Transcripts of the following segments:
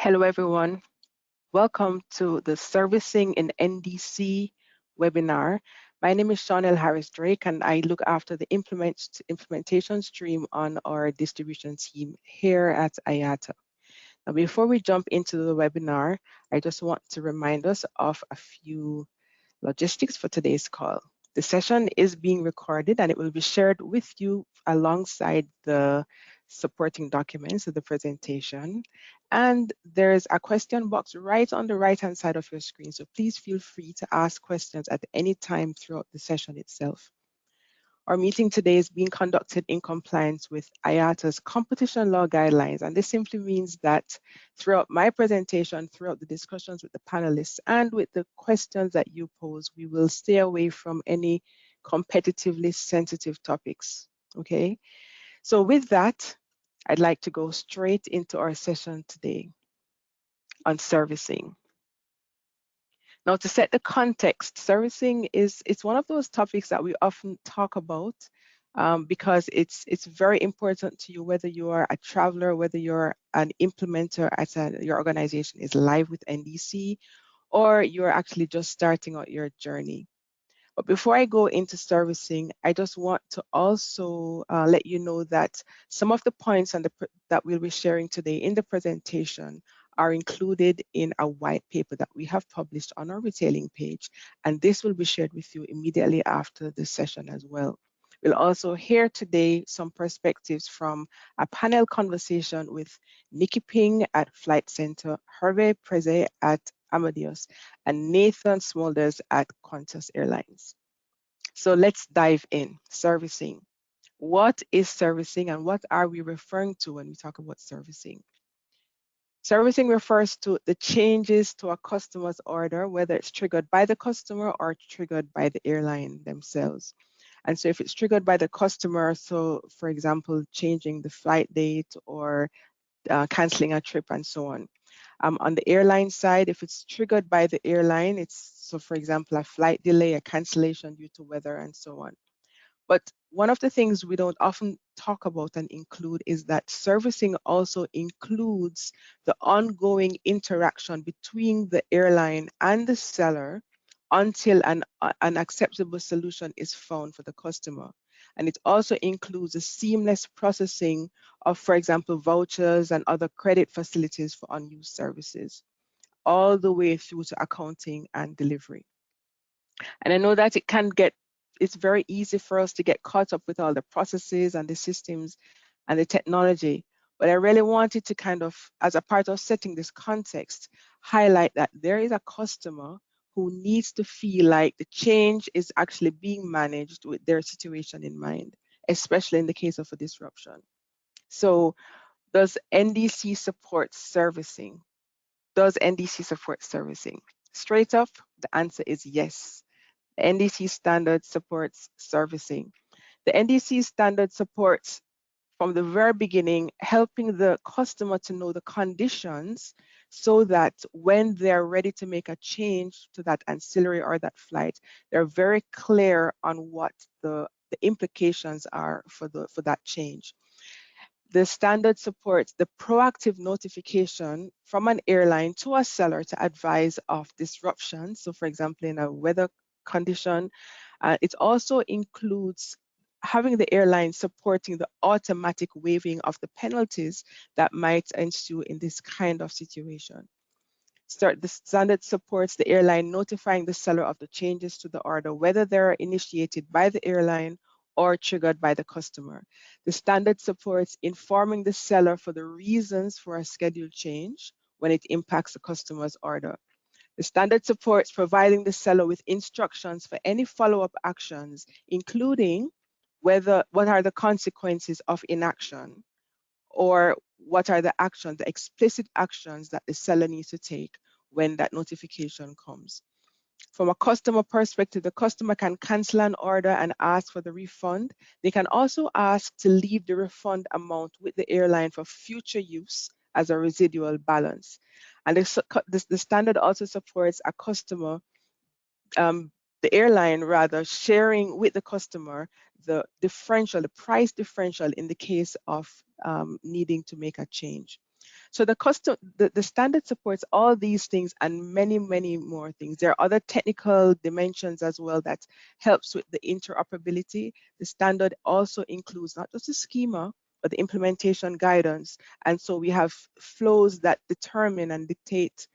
Hello, everyone. Welcome to the Servicing in NDC webinar. My name is Chanel Harris Drake, and I look after the implementation stream on our distribution team here at IATA. Now, before we jump into the webinar, I just want to remind us of a few logistics for today's call. The session is being recorded and it will be shared with you alongside the supporting documents of the presentation. And there's a question box right on the right-hand side of your screen. So please feel free to ask questions at any time throughout the session itself. Our meeting today is being conducted in compliance with IATA's competition law guidelines, and this simply means that throughout my presentation, throughout the discussions with the panelists, and with the questions that you pose, we will stay away from any competitively sensitive topics, okay? So with that, I'd like to go straight into our session today on servicing. Now, to set the context, servicing it's one of those topics that we often talk about because it's very important to you, whether you are a traveler, whether you're an implementer your organization is live with NDC, or you're actually just starting out your journey. But before I go into servicing, I just want to also let you know that some of the points that we'll be sharing today in the presentation are included in a white paper that we have published on our retailing page, and this will be shared with you immediately after the session as well. We'll also hear today some perspectives from a panel conversation with Nikki Ping at Flight Center, Hervé Preze at Amadeus, and Nathan Smulders at Qantas Airlines. So let's dive in. Servicing. What is servicing and what are we referring to when we talk about servicing? Servicing refers to the changes to a customer's order, whether it's triggered by the customer or triggered by the airline themselves. And so if it's triggered by the customer, so for example, changing the flight date or canceling a trip and so on. On the airline side, if it's triggered by the airline, so for example, a flight delay, a cancellation due to weather and so on. But one of the things we don't often talk about and include is that servicing also includes the ongoing interaction between the airline and the seller until an acceptable solution is found for the customer. And it also includes a seamless processing of, for example, vouchers and other credit facilities for unused services, all the way through to accounting and delivery. And I know that it's very easy for us to get caught up with all the processes and the systems and the technology. But I really wanted to kind of, as a part of setting this context, highlight that there is a customer who needs to feel like the change is actually being managed with their situation in mind, especially in the case of a disruption. So does NDC support servicing? Does NDC support servicing? Straight up, the answer is yes. The NDC standard supports servicing. The NDC standard supports from the very beginning, helping the customer to know the conditions so that when they're ready to make a change to that ancillary or that flight, they're very clear on what the implications are for that change. The standard supports the proactive notification from an airline to a seller to advise of disruption. So for example, in a weather condition, it also includes having the airline supporting the automatic waiving of the penalties that might ensue in this kind of situation. The standard supports the airline notifying the seller of the changes to the order, whether they're initiated by the airline or triggered by the customer. The standard supports informing the seller for the reasons for a schedule change when it impacts the customer's order. The standard supports providing the seller with instructions for any follow-up actions, including what are the consequences of inaction, or what are the explicit actions that the seller needs to take when that notification comes. From a customer perspective, the customer can cancel an order and ask for the refund. They can also ask to leave the refund amount with the airline for future use as a residual balance. And the standard also supports a customer, the airline rather, sharing with the customer the price differential in the case of needing to make a change. So the standard supports all these things and many, many more things. There are other technical dimensions as well that helps with the interoperability. The standard also includes not just the schema, but the implementation guidance. And so we have flows that determine and dictate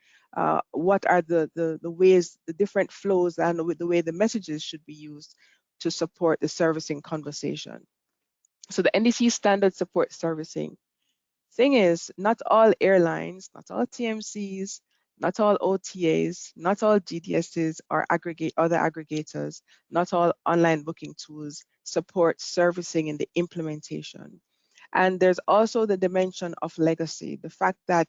what are the ways, the different flows and the way the messages should be used to support the servicing conversation. So the NDC standard supports servicing. Thing is, not all airlines, not all TMCs, not all OTAs, not all GDSs or other aggregators, not all online booking tools support servicing in the implementation. And there's also the dimension of legacy, the fact that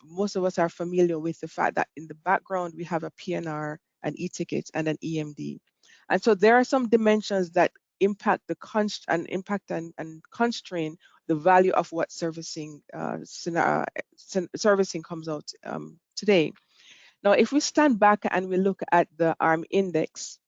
most of us are familiar with the fact that in the background we have a PNR, an e-ticket, and an EMD. And so there are some dimensions that impact and constrain the value of what servicing comes out today. Now, if we stand back and we look at the ARM index,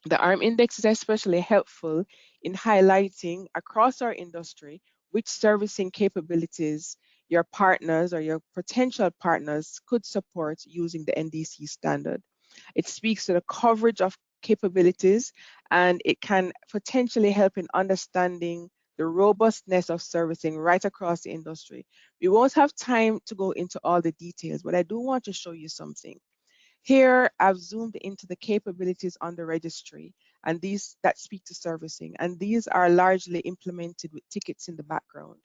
the ARM index is especially helpful in highlighting across our industry which servicing capabilities your partners or your potential partners could support using the NDC standard. It speaks to the coverage of capabilities, and it can potentially help in understanding the robustness of servicing right across the industry. We won't have time to go into all the details, but I do want to show you something. Here, I've zoomed into the capabilities on the registry and these that speak to servicing, and these are largely implemented with tickets in the background.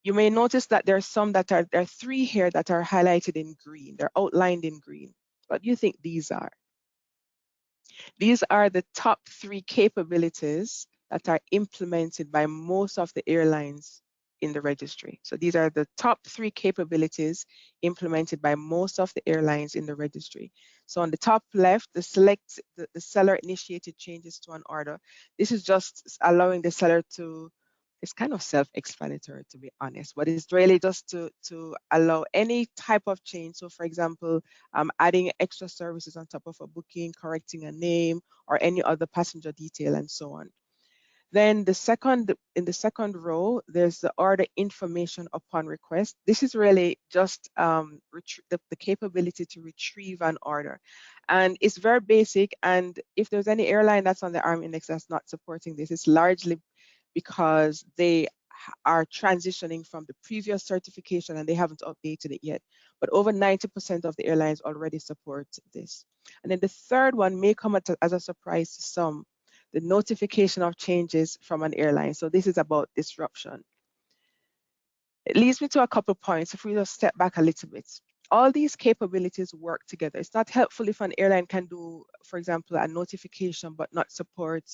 You may notice that there are three here that are highlighted in green. They're outlined in green. What do you think these are? These are the top three capabilities that are implemented by most of the airlines in the registry. So these are the top three capabilities implemented by most of the airlines in the registry. So on the top left, the seller initiated changes to an order. This is just allowing the seller to, it's kind of self-explanatory to be honest, but it's really just to allow any type of change. So for example, adding extra services on top of a booking, correcting a name, or any other passenger detail, and so on. Then in the second row, there's the order information upon request. This is really just the capability to retrieve an order. And it's very basic. And if there's any airline that's on the ARM index that's not supporting this, it's largely because they are transitioning from the previous certification and they haven't updated it yet. But over 90% of the airlines already support this. And then the third one may come as a surprise to some, the notification of changes from an airline. So this is about disruption. It leads me to a couple points. If we just step back a little bit, all these capabilities work together. It's not helpful if an airline can do, for example, a notification but not support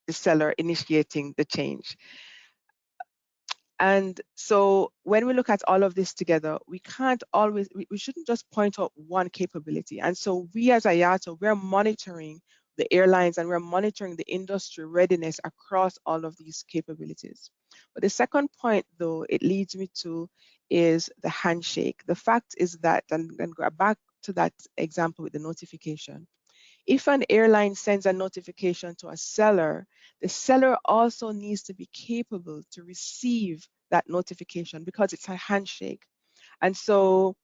the seller initiating the change. And so when we look at all of this together, we can't always, we shouldn't just point out one capability. And so we as IATA, we're monitoring the airlines and we're monitoring the industry readiness across all of these capabilities. But the second point, though, it leads me to is the handshake. The fact is that, and go back to that example with the notification, if an airline sends a notification to a seller, the seller also needs to be capable to receive that notification because it's a handshake. And so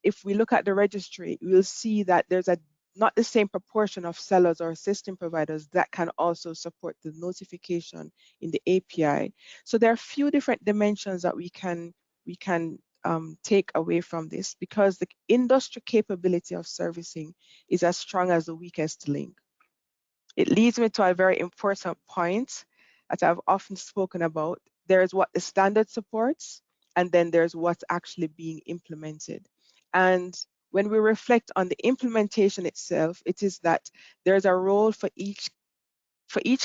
if we look at the registry, we'll see that there's not the same proportion of sellers or system providers that can also support the notification in the API. So there are a few different dimensions that we can take away from this, because the industry capability of servicing is as strong as the weakest link. It leads me to a very important point that I've often spoken about. There's what the standard supports, and then there's what's actually being implemented. And when we reflect on the implementation itself, it is that there's a role for each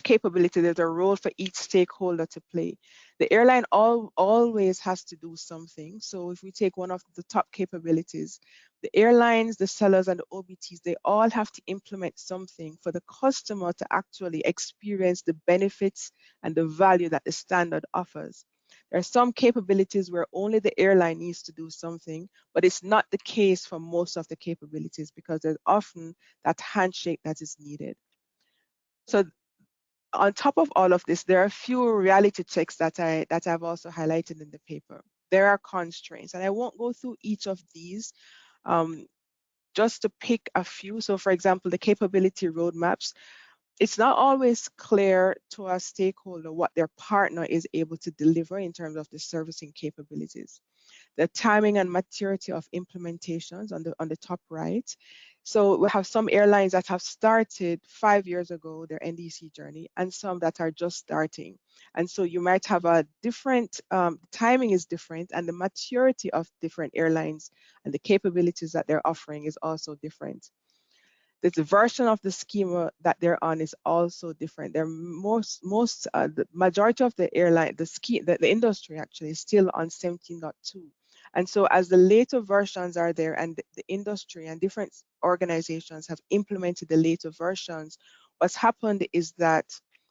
capability, there's a role for each stakeholder to play. The airline always has to do something. So if we take one of the top capabilities, the airlines, the sellers, and the OBTs, they all have to implement something for the customer to actually experience the benefits and the value that the standard offers. There are some capabilities where only the airline needs to do something, but it's not the case for most of the capabilities because there's often that handshake that is needed. So on top of all of this, there are a few reality checks that I've also highlighted in the paper. there are constraints. And I won't go through each of these, just to pick a few. So for example, the capability roadmaps, it's not always clear to a stakeholder what their partner is able to deliver in terms of the servicing capabilities. The timing and maturity of implementations on the top right. So we have some airlines that have started 5 years ago their NDC journey, and some that are just starting. And so you might have a different timing is different, and the maturity of different airlines and the capabilities that they're offering is also different. The version of the schema that they're on is also different. They're the majority of the airline, the industry actually is still on 17.2. And so as the later versions are there and the industry and different organizations have implemented the later versions, what's happened is that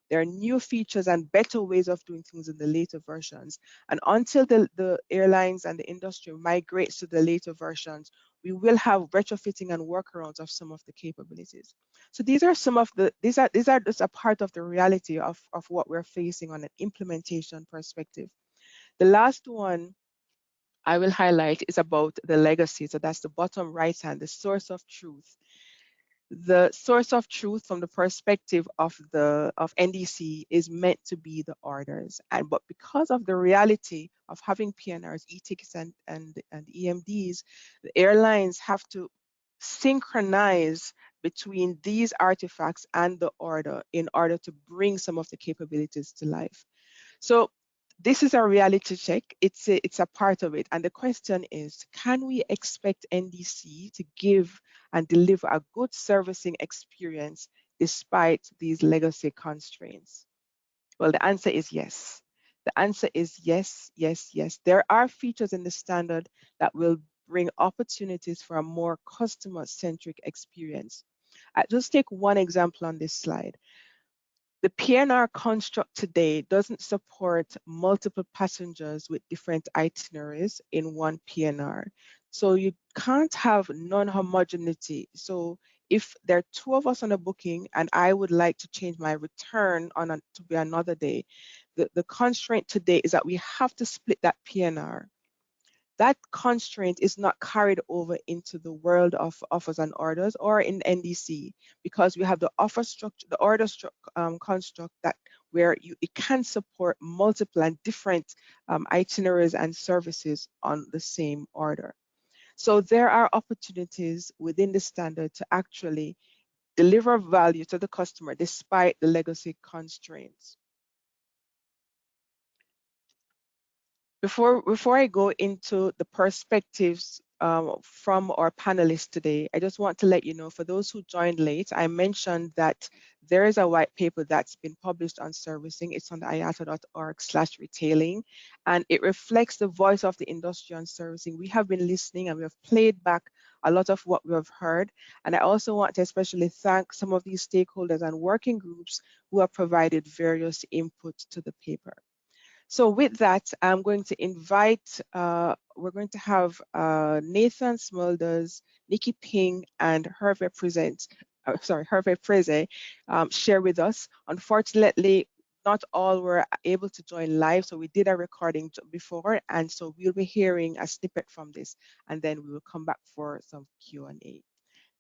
there are new features and better ways of doing things in the later versions. And until the airlines and the industry migrates to the later versions, we will have retrofitting and workarounds of some of the capabilities. So these are these are just a part of the reality of what we're facing on an implementation perspective. The last one I will highlight is about the legacy. So that's the bottom right hand, the source of truth. The source of truth from the perspective of NDC is meant to be the orders, but because of the reality of having PNRs, e-tickets, and EMDs, the airlines have to synchronize between these artifacts and the order in order to bring some of the capabilities to life. So this is a reality check. It's a part of it. And the question is, can we expect NDC to give and deliver a good servicing experience despite these legacy constraints? Well, the answer is yes. The answer is yes, yes, yes. There are features in the standard that will bring opportunities for a more customer-centric experience. I'll just take one example on this slide. The PNR construct today doesn't support multiple passengers with different itineraries in one PNR. So you can't have non-homogeneity. So if there are two of us on a booking and I would like to change my return to be another day, the constraint today is that we have to split that PNR. That constraint is not carried over into the world of offers and orders or in NDC, because we have the offer structure, the order construct that where it can support multiple and different itineraries and services on the same order. So there are opportunities within the standard to actually deliver value to the customer despite the legacy constraints. Before I go into the perspectives from our panelists today, I just want to let you know, for those who joined late, I mentioned that there is a white paper that's been published on servicing. It's on the iata.org/retailing, and it reflects the voice of the industry on servicing. We have been listening and we have played back a lot of what we have heard. And I also want to especially thank some of these stakeholders and working groups who have provided various input to the paper. So with that, I'm going to invite, we're going to have Nathan Smulders, Nikki Ping, and Hervé Preze share with us. Unfortunately, not all were able to join live, so we did a recording before, and so we'll be hearing a snippet from this, and then we will come back for some Q&A.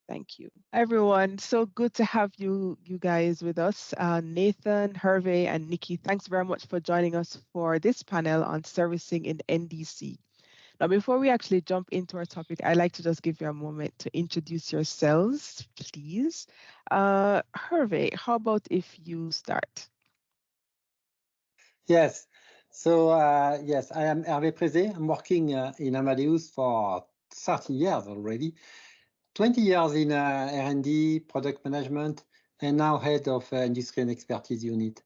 Thank you. Everyone, so good to have you guys with us. Nathan, Hervé, and Nikki, thanks very much for joining us for this panel on servicing in NDC. Now, before we actually jump into our topic, I'd like to just give you a moment to introduce yourselves, please. Hervé, how about if you start? Yes. So, yes, I am Hervé Preze. I'm working in Amadeus for 30 years already. 20 years in R&D, product management, and now head of industry and expertise unit.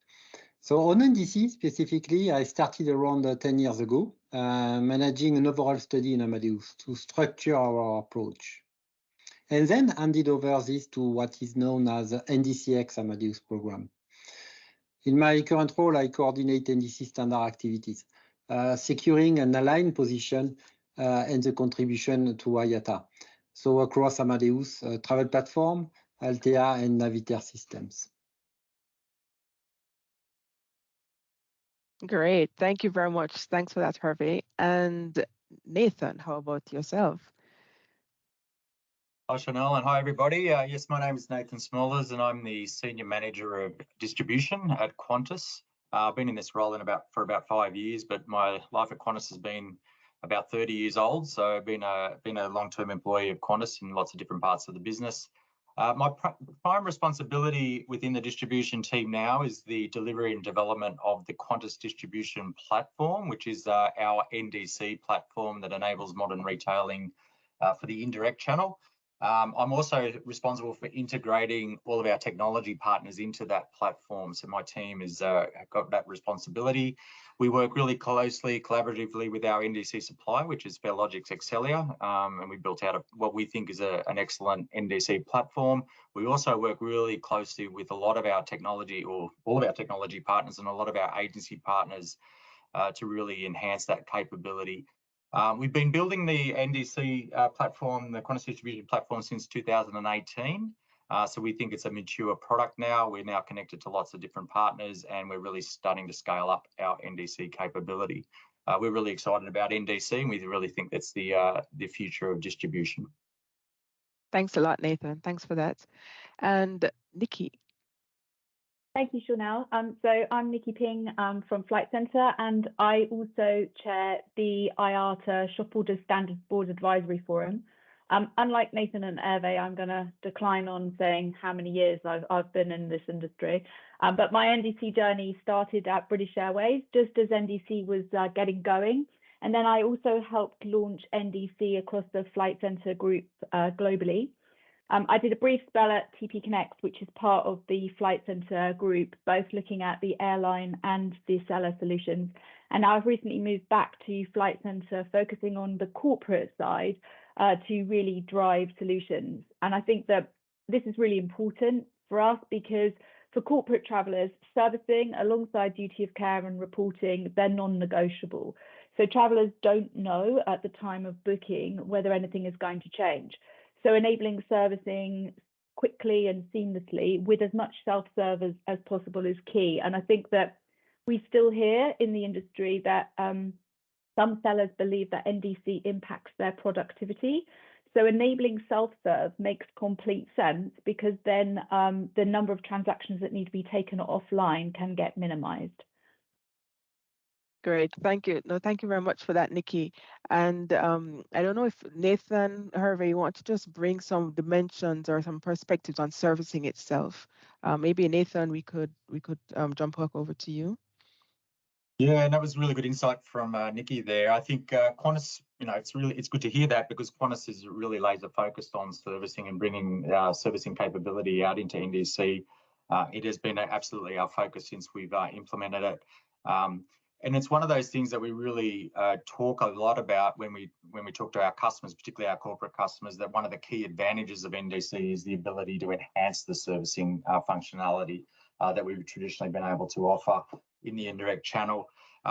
So on NDC specifically, I started around 10 years ago, managing an overall study in Amadeus to structure our approach. And then handed over this to what is known as NDCX Amadeus program. In my current role, I coordinate NDC standard activities, securing an aligned position and the contribution to IATA. So across Amadeus, travel platform, Altea, and Navitaire systems. Great. Thank you very much. Thanks for that, Hervé. And Nathan, how about yourself? Hi, Chanel, and hi, everybody. Yes, my name is Nathan Smollers, and I'm the Senior Manager of Distribution at Qantas. I've been in this role for about 5 years, but my life at Qantas has been about 30 years old. So I've been a long-term employee of Qantas in lots of different parts of the business. My prime responsibility within the distribution team now is the delivery and development of the Qantas Distribution Platform, which is our NDC platform that enables modern retailing for the indirect channel. I'm also responsible for integrating all of our technology partners into that platform. So my team has got that responsibility. We work really closely, collaboratively with our NDC supplier, which is Fairlogix Excelia, and we built out what we think is an excellent NDC platform. We also work really closely with a lot of our technology, or all of our technology partners, and a lot of our agency partners to really enhance that capability. We've been building the NDC platform, the Qantas Distribution Platform, since 2018. So we think it's a mature product now. We're now connected to lots of different partners, and we're really starting to scale up our NDC capability. We're really excited about NDC, and we really think that's the future of distribution. Thanks a lot, Nathan. Thanks for that. And Nikki. Thank you, Chanel. So I'm Nikki Ping from Flight Centre, and I also chair the IATA Shop Order Standards Board Advisory Forum. Unlike Nathan and Hervé, I'm going to decline on saying how many years I've been in this industry. But my NDC journey started at British Airways, just as NDC was getting going. And then I also helped launch NDC across the Flight Centre group globally. I did a brief spell at TP Connect, which is part of the Flight Centre group, both looking at the airline and the seller solutions. And I've recently moved back to Flight Centre, focusing on the corporate side to really drive solutions. And I think that this is really important for us because for corporate travellers, servicing alongside duty of care and reporting, they're non-negotiable. So travellers don't know at the time of booking whether anything is going to change. So enabling servicing quickly and seamlessly with as much self-serve as possible is key. And I think that we still hear in the industry that some sellers believe that NDC impacts their productivity. So enabling self-serve makes complete sense because then the number of transactions that need to be taken offline can get minimized. Great, thank you. No, thank you very much for that, Nikki. And I don't know if Nathan, Hervé, you want to just bring some dimensions or some perspectives on servicing itself. Maybe Nathan, we could jump back over to you. Yeah, and that was really good insight from Nikki there. I think Qantas, it's good to hear that because Qantas is really laser focused on servicing and bringing servicing capability out into NDC. It has been absolutely our focus since we've implemented it. And it's one of those things that we really talk a lot about when we talk to our customers, particularly our corporate customers, that one of the key advantages of NDC is the ability to enhance the servicing functionality that we've traditionally been able to offer in the indirect channel.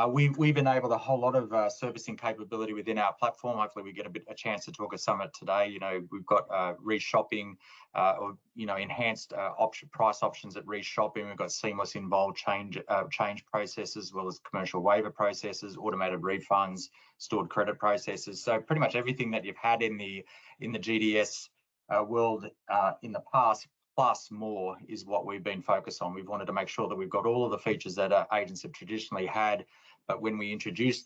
We've enabled a whole lot of servicing capability within our platform. Hopefully we get a chance to talk at Summit today. We've got reshopping or enhanced price options at reshopping. We've got seamless involved change processes, as well as commercial waiver processes, automated refunds, stored credit processes. So pretty much everything that you've had in the GDS world in the past, plus more, is what we've been focused on. We've wanted to make sure that we've got all of the features that agents have traditionally had, but when we introduce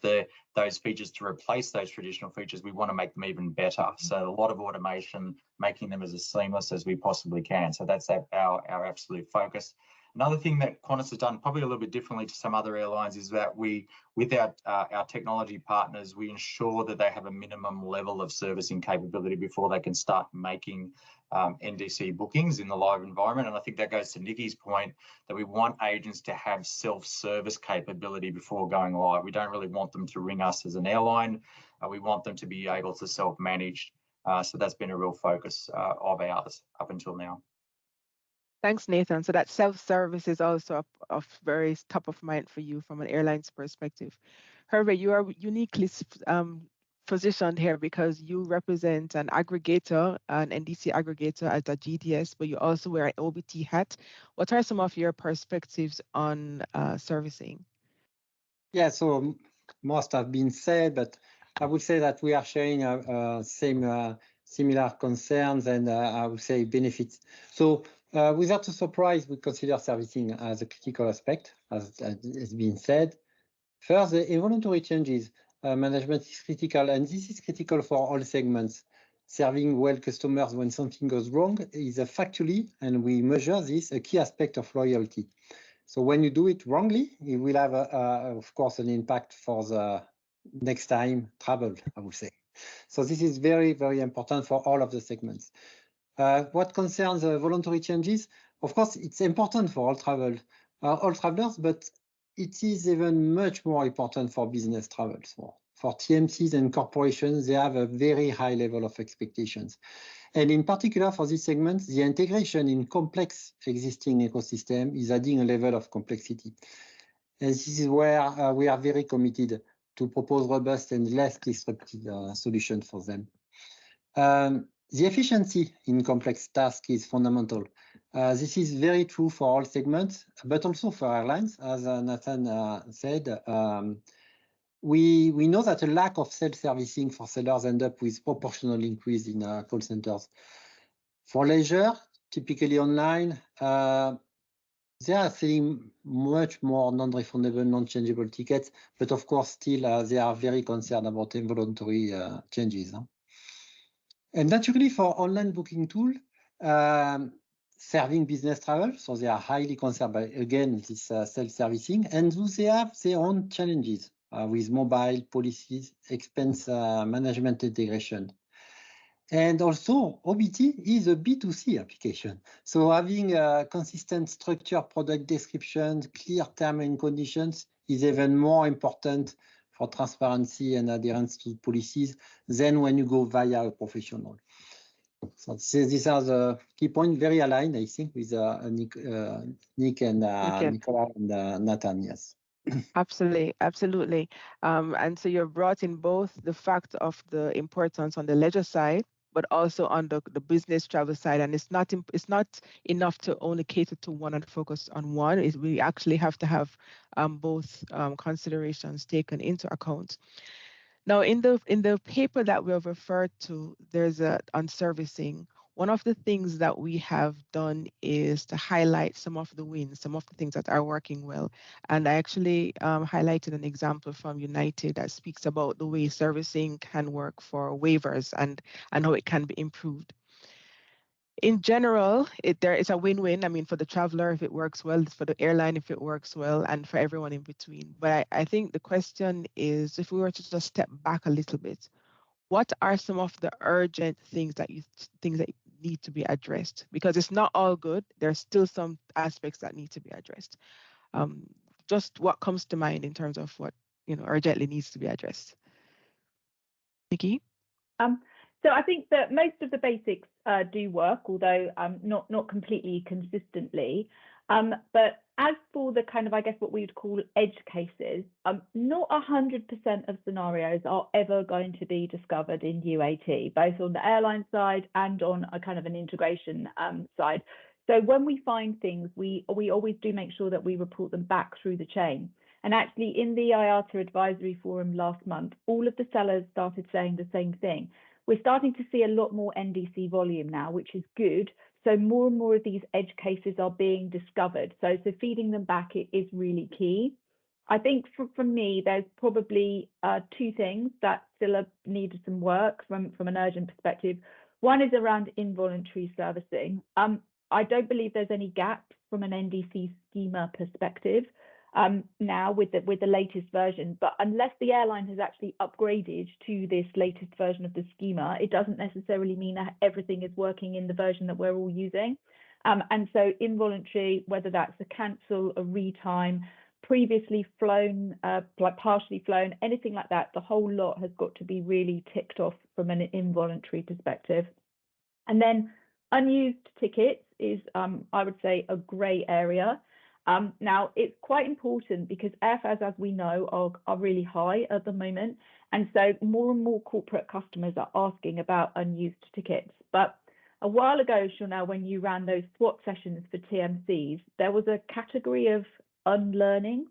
those features to replace those traditional features, we want to make them even better. So a lot of automation, making them as seamless as we possibly can. So that's our absolute focus. Another thing that Qantas has done probably a little bit differently to some other airlines is that with our technology partners, we ensure that they have a minimum level of servicing capability before they can start making NDC bookings in the live environment. And I think that goes to Nikki's point that we want agents to have self-service capability before going live. We don't really want them to ring us as an airline. We want them to be able to self-manage. So that's been a real focus of ours up until now. Thanks, Nathan. So that self-service is also of very top of mind for you from an airline's perspective. Hervé, you are uniquely positioned here because you represent an aggregator, an NDC aggregator at a GDS, but you also wear an OBT hat. What are some of your perspectives on servicing? Yeah, so most have been said, but I would say that we are sharing similar concerns and I would say benefits. So without a surprise, we consider servicing as a critical aspect, as has been said. First, the involuntary changes management is critical, and this is critical for all segments. Serving well customers when something goes wrong is factually, and we measure this, a key aspect of loyalty. So when you do it wrongly, it will have, of course, an impact for the next time travel, I would say. So this is very, very important for all of the segments. What concerns voluntary changes, of course, it's important for all travelers, but it is even much more important for business travels. For TMCs and corporations, they have a very high level of expectations. And in particular for this segment, the integration in complex existing ecosystem is adding a level of complexity. And this is where we are very committed to propose robust and less disruptive solutions for them. The efficiency in complex tasks is fundamental. This is very true for all segments, but also for airlines, as Nathan said. We know that a lack of self-servicing for sellers end up with proportional increase in call centers. For leisure, typically online, they are selling much more non-refundable, non-changeable tickets, but of course, still they are very concerned about involuntary changes. And naturally, for online booking tool, serving business travel, so they are highly concerned by, again, this self-servicing, and they have their own challenges with mobile policies, expense management integration. And also, OBT is a B2C application. So having a consistent structure, product descriptions, clear terms and conditions is even more important for transparency and adherence to policies than when you go via a professional. So these are the key points, very aligned, I think, with Nick and Nicola and Nathan, yes. Absolutely, absolutely. And so you've brought in both the fact of the importance on the leisure side, but also on the business travel side. And it's not enough to only cater to one and focus on one. We actually have to have both considerations taken into account. Now, in the paper that we have referred to, there's on servicing. One of the things that we have done is to highlight some of the wins, some of the things that are working well. And I actually highlighted an example from United that speaks about the way servicing can work for waivers and how it can be improved. In general, there is a win-win. I mean, for the traveler, if it works well, for the airline, if it works well, and for everyone in between. But I think the question is, if we were to just step back a little bit, what are some of the urgent things that need to be addressed? Because it's not all good. There's still some aspects that need to be addressed. Just what comes to mind in terms of what urgently needs to be addressed? Nikki? So I think that most of the basics do work, although not completely consistently. But as for the kind of, I guess, what we would call edge cases, not 100% of scenarios are ever going to be discovered in UAT, both on the airline side and on a kind of an integration side. So when we find things, we always do make sure that we report them back through the chain. And actually, in the IATA advisory forum last month, all of the sellers started saying the same thing. We're starting to see a lot more NDC volume now, which is good. So more and more of these edge cases are being discovered. So feeding them back is really key. I think for me, there's probably two things that still need some work from an urgent perspective. One is around involuntary servicing. I don't believe there's any gaps from an NDC schema perspective. Now with the latest version, but unless the airline has actually upgraded to this latest version of the schema, it doesn't necessarily mean that everything is working in the version that we're all using. And so involuntary, whether that's a cancel, a retime, previously flown, like partially flown, anything like that, the whole lot has got to be really ticked off from an involuntary perspective. And then unused tickets is, I would say, a grey area. Now, it's quite important because airfares, as we know, are really high at the moment. And so more and more corporate customers are asking about unused tickets. But a while ago, Chanel, when you ran those SWOT sessions for TMCs, there was a category of unlearning.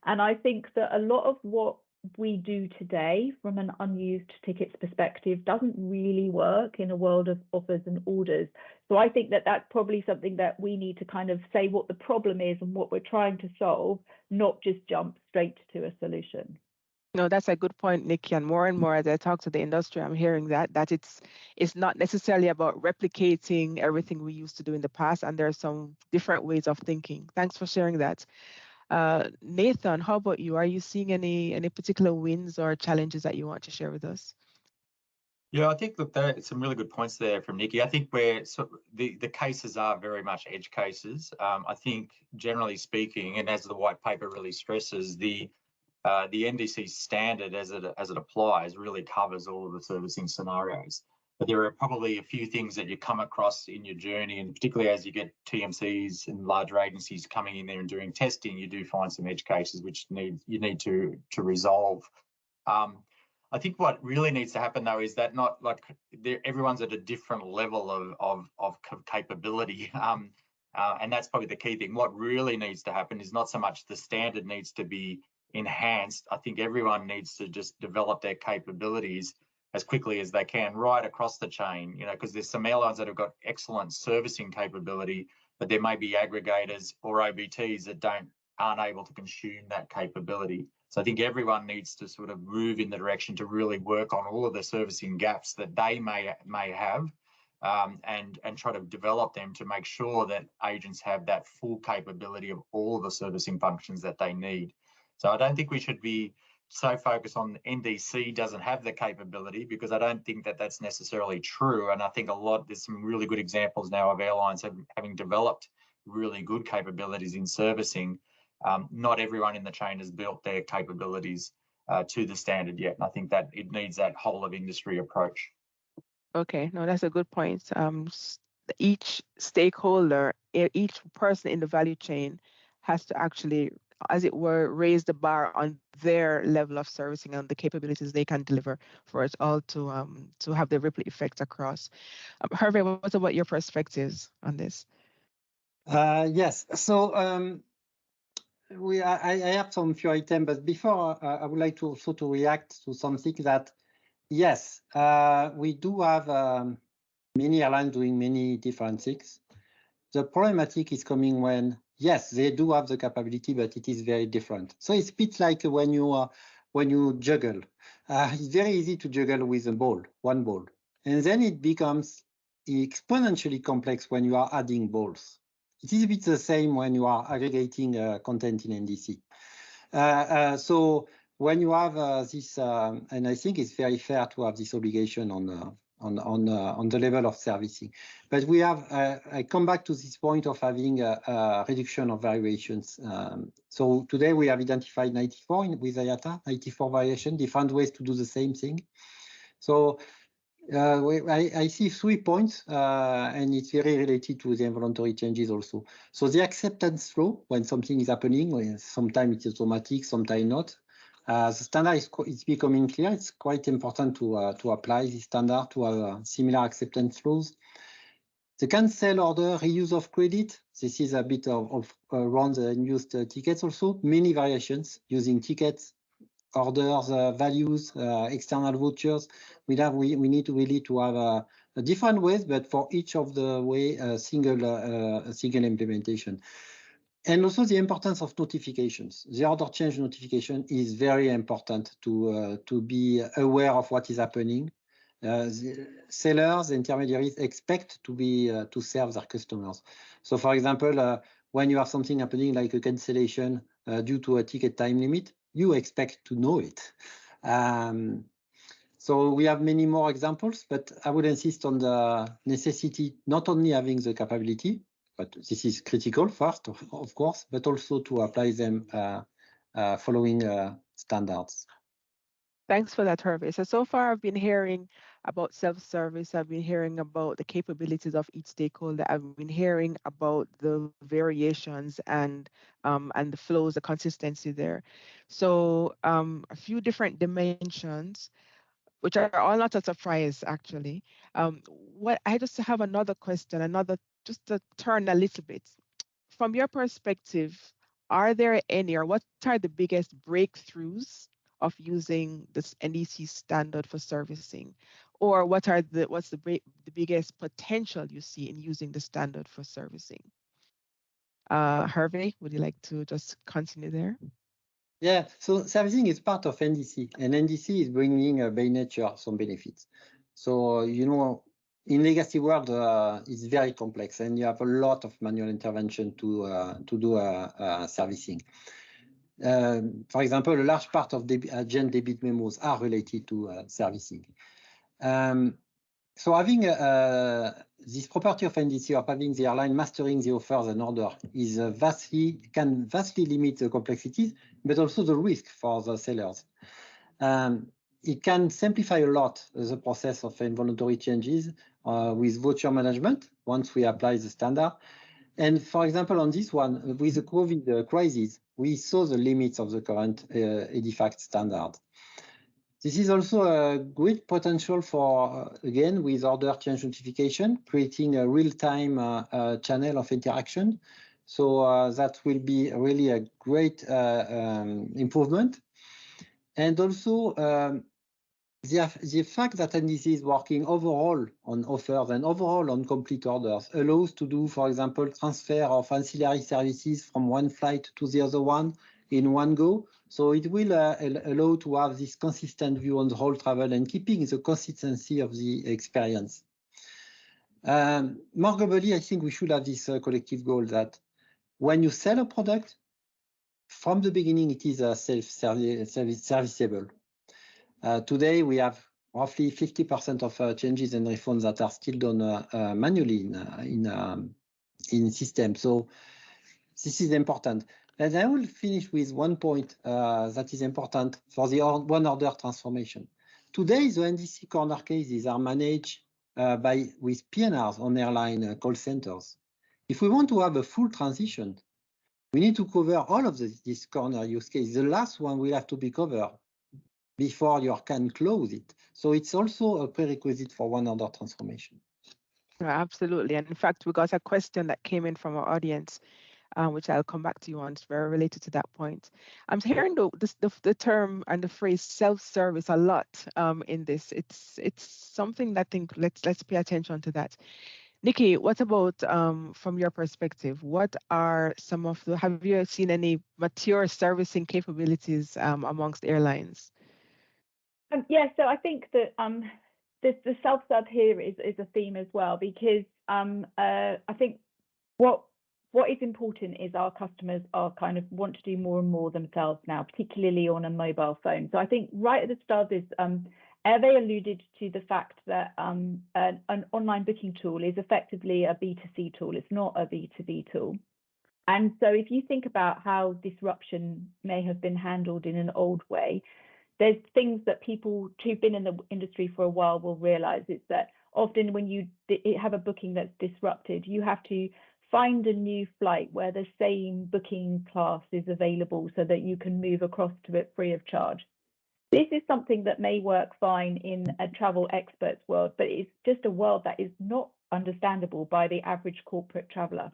And I think that a lot of what we do today from an unused tickets perspective doesn't really work in a world of offers and orders. So I think that that's probably something that we need to kind of say what the problem is and what we're trying to solve, not just jump straight to a solution. No, that's a good point, Nikki. And more as I talk to the industry, I'm hearing that it's not necessarily about replicating everything we used to do in the past, and there are some different ways of thinking. Thanks for sharing that. Nathan, how about you? Are you seeing any particular wins or challenges that you want to share with us? Yeah, I think look, that's some really good points there from Nikki. I think the cases are very much edge cases. I think generally speaking, and as the white paper really stresses, the NDC standard as it applies really covers all of the servicing scenarios. But there are probably a few things that you come across in your journey, and particularly as you get TMCs and larger agencies coming in there and doing testing, you do find some edge cases which you need to resolve. I think what really needs to happen though is that not like everyone's at a different level of capability, and that's probably the key thing. What really needs to happen is not so much the standard needs to be enhanced. I think everyone needs to just develop their capabilities as quickly as they can right across the chain, you know, because there's some airlines that have got excellent servicing capability, but there may be aggregators or OBTs that aren't able to consume that capability. So I think everyone needs to sort of move in the direction to really work on all of the servicing gaps that they may have, and try to develop them to make sure that agents have that full capability of all of the servicing functions that they need. So I don't think we should be so focused on NDC doesn't have the capability, because I don't think that that's necessarily true. And I think there's some really good examples now of airlines having developed really good capabilities in servicing. Not everyone in the chain has built their capabilities to the standard yet. And I think that it needs that whole of industry approach. Okay, no, that's a good point. Each stakeholder, each person in the value chain has to actually, as it were, raise the bar on their level of servicing and the capabilities they can deliver for us all to have the ripple effect across. Hervé, what about your perspectives on this? Yes, so I have some few items, but before I would like to also to react to something that, yes, we do have many airlines doing many different things. The problematic is coming when, yes, they do have the capability, but it is very different. So it's a bit like when you juggle. It's very easy to juggle with one ball, and then it becomes exponentially complex when you are adding balls. It is a bit the same when you are aggregating content in NDC. So when you have this, and I think it's very fair to have this obligation on the level of servicing. But we have, I come back to this point of having a reduction of variations. So today we have identified 94 with IATA, 94 variation, different ways to do the same thing. So I see 3 points, and it's very related to the involuntary changes also. So the acceptance flow, when something is happening, sometimes it's automatic, sometimes not. The standard is becoming clear. It's quite important to apply the standard to have similar acceptance flows. The cancel order, reuse of credit. This is a bit of around the unused tickets also. Many variations using tickets, orders, values, external vouchers. We need to really to have a different ways, but for each of the way a single implementation. And also the importance of notifications. The order change notification is very important to be aware of what is happening. The sellers, intermediaries expect to be to serve their customers. So, for example, when you have something happening like a cancellation due to a ticket time limit, you expect to know it. So we have many more examples, but I would insist on the necessity not only having the capability, but this is critical first, of course, but also to apply them following standards. Thanks for that, Hervé. So far I've been hearing about self-service. I've been hearing about the capabilities of each stakeholder. I've been hearing about the variations and the flows, the consistency there. So a few different dimensions, which are all not a surprise, actually. What I just have another question, just to turn a little bit. From your perspective, are there any, or what are the biggest breakthroughs of using this NDC standard for servicing? Or what's the biggest potential you see in using the standard for servicing? Hervé, would you like to just continue there? Yeah, so servicing is part of NDC, and NDC is bringing by nature some benefits. So, in legacy world, it's very complex, and you have a lot of manual intervention to do servicing. For example, a large part of the agent debit memos are related to servicing. So having this property of NDC, of having the airline mastering the offers and order, is can vastly limit the complexities, but also the risk for the sellers. It can simplify a lot the process of involuntary changes with voucher management once we apply the standard. And for example, on this one, with the COVID crisis, we saw the limits of the current EDIFACT standard. This is also a great potential for, again, with order change notification, creating a real-time channel of interaction. So that will be really a great improvement. And also the fact that NDC is working overall on offers and overall on complete orders allows to do, for example, transfer of ancillary services from one flight to the other one in one go. So it will allow to have this consistent view on the whole travel and keeping the consistency of the experience. More globally, I think we should have this collective goal that when you sell a product, from the beginning, it is self-serviceable. Today, we have roughly 50% of changes and refunds that are still done manually in system. So this is important. And I will finish with one point that is important for the one order transformation. Today, the NDC corner cases are managed with PNRs on airline call centers. If we want to have a full transition, we need to cover all of this corner use case. The last one will have to be covered before you can close it. So it's also a prerequisite for one order transformation. Absolutely. And in fact, we got a question that came in from our audience, which I'll come back to you on. It's very related to that point. I'm hearing the term and the phrase self-service a lot in this. It's something that I think let's pay attention to that. Nikki, what about from your perspective? What are some of have you seen any mature servicing capabilities amongst airlines? Yeah, so I think that the self-serve here is a theme as well, because I think what is important is our customers are kind of want to do more and more themselves now, particularly on a mobile phone. So I think right at the start of this, Hervé alluded to the fact that an online booking tool is effectively a B2C tool. It's not a B2B tool. And so if you think about how disruption may have been handled in an old way, there's things that people who've been in the industry for a while will realize. It's that often when you have a booking that's disrupted, you have to find a new flight where the same booking class is available so that you can move across to it free of charge. This is something that may work fine in a travel expert's world, but it's just a world that is not understandable by the average corporate traveler.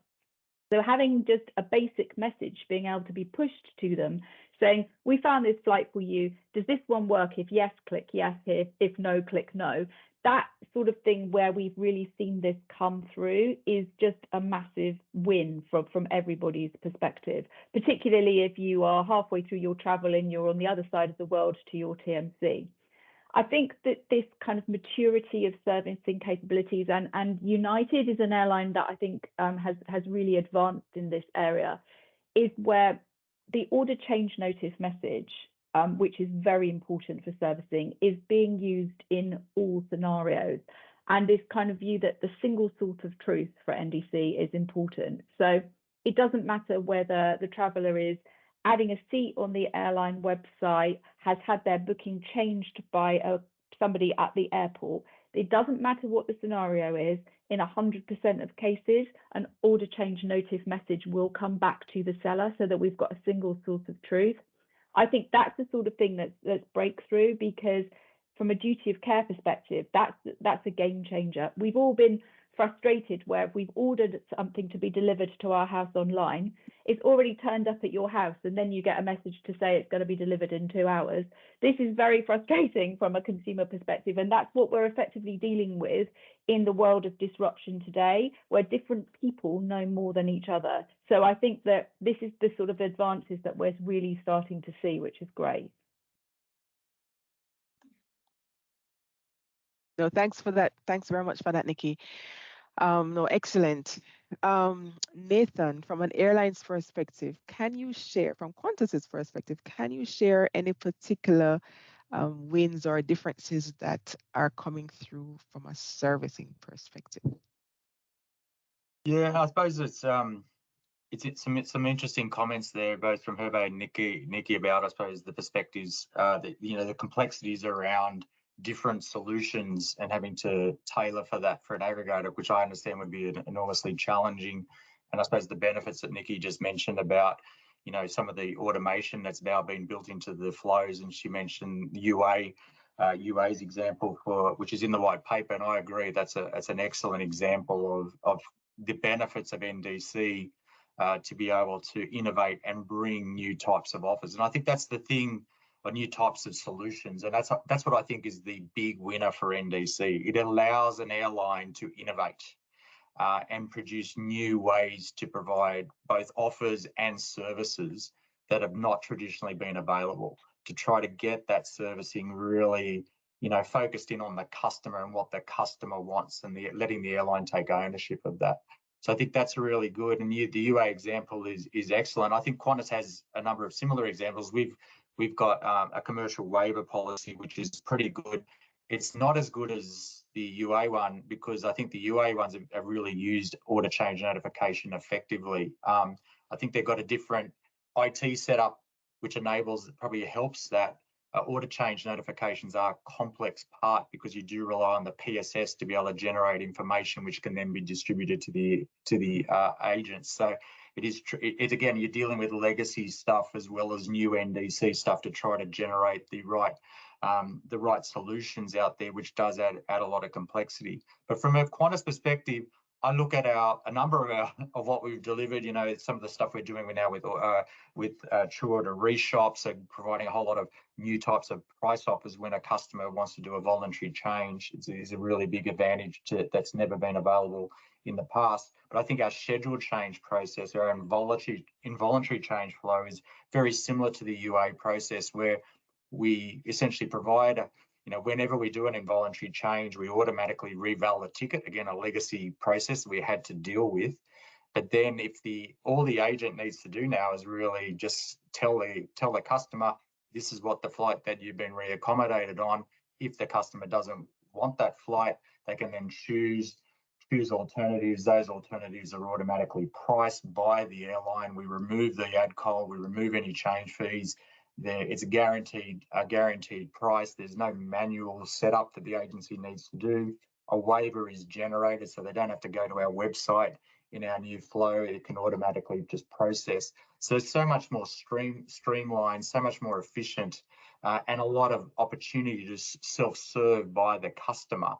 So having just a basic message being able to be pushed to them saying, we found this flight for you. Does this one work? If yes, click yes here. If no, click no. That sort of thing where we've really seen this come through is just a massive win from everybody's perspective, particularly if you are halfway through your travel and you're on the other side of the world to your TMC. I think that this kind of maturity of servicing capabilities, and United is an airline that I think has really advanced in this area, is where the order change notice message, which is very important for servicing, is being used in all scenarios. And this kind of view that the single source of truth for NDC is important. So it doesn't matter whether the traveller is adding a seat on the airline website, has had their booking changed by somebody at the airport. It doesn't matter what the scenario is. In 100% of cases, an order change notice message will come back to the seller so that we've got a single source of truth. I think that's the sort of thing that's breakthrough, because from a duty of care perspective, that's a game changer. We've all been frustrated where if we've ordered something to be delivered to our house online, it's already turned up at your house and then you get a message to say it's going to be delivered in 2 hours. This is very frustrating from a consumer perspective, and that's what we're effectively dealing with in the world of disruption today, where different people know more than each other. So I think that this is the sort of advances that we're really starting to see, which is great. No, thanks for that. Thanks very much for that, Nikki. No, excellent. Nathan, from an airline's perspective, can you share, from Qantas's perspective, can you share any particular wins or differences that are coming through from a servicing perspective? Yeah, I suppose it's some interesting comments there, both from Hervé and Nikki about, I suppose, the perspectives, the complexities around different solutions and having to tailor for that for an aggregator, which I understand would be enormously challenging. And I suppose the benefits that Nikki just mentioned about, some of the automation that's now been built into the flows, and she mentioned UA's example which is in the white paper, and I agree that's an excellent example of the benefits of NDC. To be able to innovate and bring new types of offers. And I think that's the thing, or new types of solutions. And that's what I think is the big winner for NDC. It allows an airline to innovate and produce new ways to provide both offers and services that have not traditionally been available, to try to get that servicing really, focused in on the customer and what the customer wants, and letting the airline take ownership of that. So I think that's really good. And the UA example is excellent. I think Qantas has a number of similar examples. We've got a commercial waiver policy, which is pretty good. It's not as good as the UA one, because I think the UA ones have really used order change notification effectively. I think they've got a different IT setup, which probably helps that. Order change notifications are a complex part, because you do rely on the PSS to be able to generate information, which can then be distributed to the agents. So again, you're dealing with legacy stuff as well as new NDC stuff to try to generate the right solutions out there, which does add a lot of complexity. But from a Qantas perspective, I look at a number of what we've delivered. Some of the stuff we're doing now with True Order reshops, and providing a whole lot of new types of price offers when a customer wants to do a voluntary change. It's a really big advantage that's never been available in the past. But I think our scheduled change process, our involuntary change flow, is very similar to the UA process, where we essentially provide whenever we do an involuntary change, we automatically reval the ticket. Again, a legacy process we had to deal with. But then all the agent needs to do now is really just tell the customer, this is what the flight that you've been reaccommodated on. If the customer doesn't want that flight, they can then choose alternatives. Those alternatives are automatically priced by the airline. We remove the ADCOL, we remove any change fees. It's a guaranteed price. There's no manual setup that the agency needs to do. A waiver is generated, so they don't have to go to our website. In our new flow, it can automatically just process. So it's so much more streamlined, so much more efficient, and a lot of opportunity to self-serve by the customer,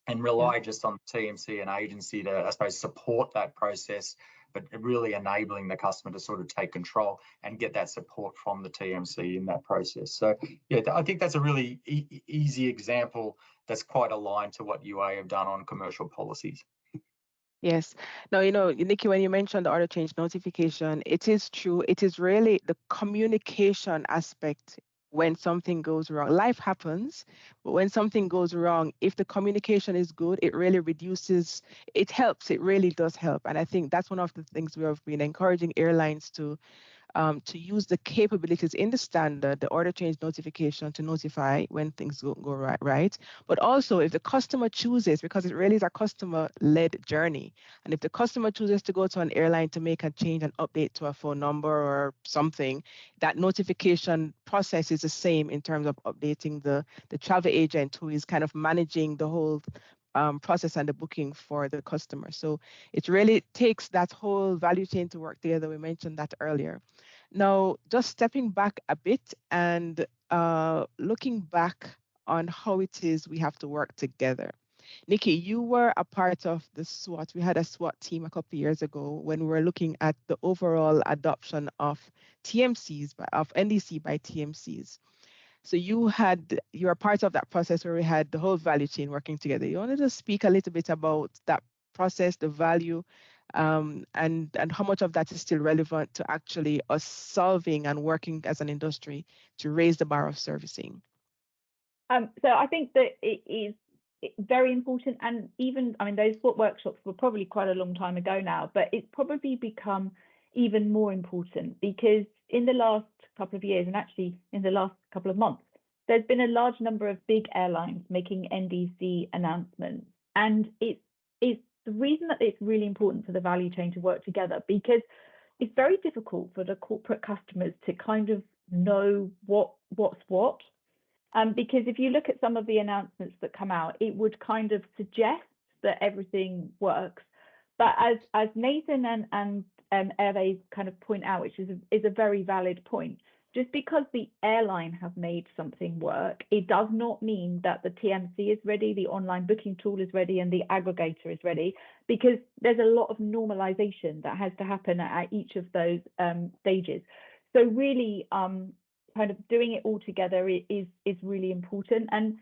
and rely just on TMC and agency to, I suppose, support that process, but really enabling the customer to sort of take control and get that support from the TMC in that process. So yeah, I think that's a really easy example that's quite aligned to what UA have done on commercial policies. Yes. Now, Nikki, when you mentioned the order change notification, it is true. It is really the communication aspect when something goes wrong. Life happens, but when something goes wrong, if the communication is good, it really reduces, it helps, it really does help. And I think that's one of the things we have been encouraging airlines to use the capabilities in the standard, the order change notification, to notify when things go right. But also, if the customer chooses, because it really is a customer-led journey, and if the customer chooses to go to an airline to make a change and update to a phone number or something, that notification process is the same in terms of updating the travel agent who is kind of managing the whole process and the booking for the customer. So it really takes that whole value chain to work together. We mentioned that earlier. Now, just stepping back a bit and looking back on how it is we have to work together. Nikki, you were a part of the SWOT. We had a SWOT team a couple of years ago when we were looking at the overall adoption of TMCs, of NDC by TMCs. So you were part of that process where we had the whole value chain working together. You wanted to speak a little bit about that process, the value, and how much of that is still relevant to actually us solving and working as an industry to raise the bar of servicing. So I think that it is very important, and even, I mean, those SWOT workshops were probably quite a long time ago now, but it's probably become even more important because in the last couple of years, and actually in the last couple of months, there's been a large number of big airlines making NDC announcements, and it's the reason that it's really important for the value chain to work together, because it's very difficult for the corporate customers to kind of know what's what. Because if you look at some of the announcements that come out, it would kind of suggest that everything works. But as Nathan and Hervé kind of point out, which is a very valid point, just because the airline have made something work, it does not mean that the TMC is ready, the online booking tool is ready, and the aggregator is ready, because there's a lot of normalization that has to happen at each of those stages. So really, kind of doing it all together is really important. And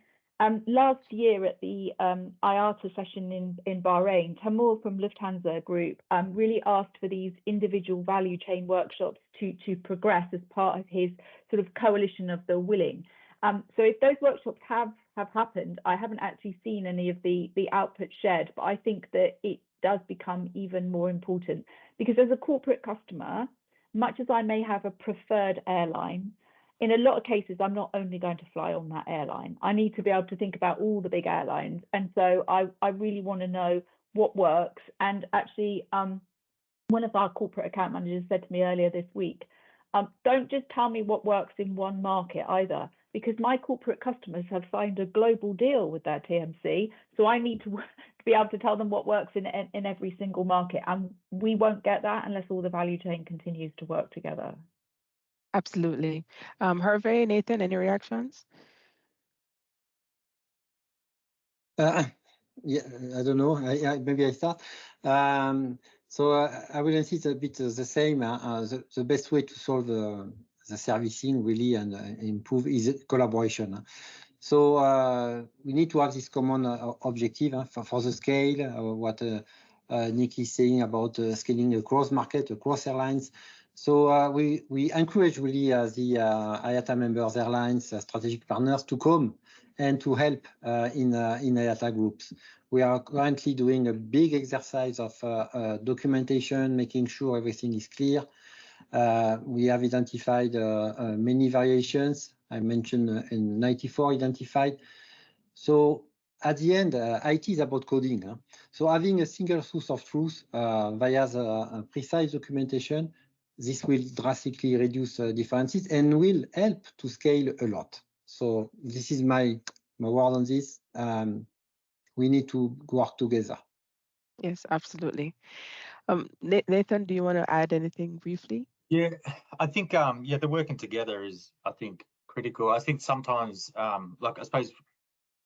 last year at the IATA session in Bahrain, Tamur from Lufthansa Group really asked for these individual value chain workshops to progress as part of his sort of coalition of the willing. So if those workshops have happened, I haven't actually seen any of the output shared, but I think that it does become even more important, because as a corporate customer, much as I may have a preferred airline, in a lot of cases, I'm not only going to fly on that airline. I need to be able to think about all the big airlines. And so I really want to know what works. And actually, one of our corporate account managers said to me earlier this week, don't just tell me what works in one market either, because my corporate customers have signed a global deal with their TMC. So I need to be able to tell them what works in every single market. And we won't get that unless all the value chain continues to work together. Absolutely. Hervé, Nathan, any reactions? Yeah, I don't know. Maybe I start. So I will insist a bit the same. The best way to solve the servicing really and improve is collaboration. So we need to have this common objective for the scale. What Nick is saying about scaling across market, across airlines. So we encourage really the IATA members, airlines, strategic partners to come and to help in IATA groups. We are currently doing a big exercise of documentation, making sure everything is clear. We have identified many variations. I mentioned in 94 identified. So at the end, IT is about coding. So having a single source of truth via the precise documentation, this will drastically reduce differences and will help to scale a lot. So this is my word on this. We need to work together. Yes, absolutely. Nathan, do you want to add anything briefly? Yeah, I think the working together is, I think, critical. I think sometimes, like I suppose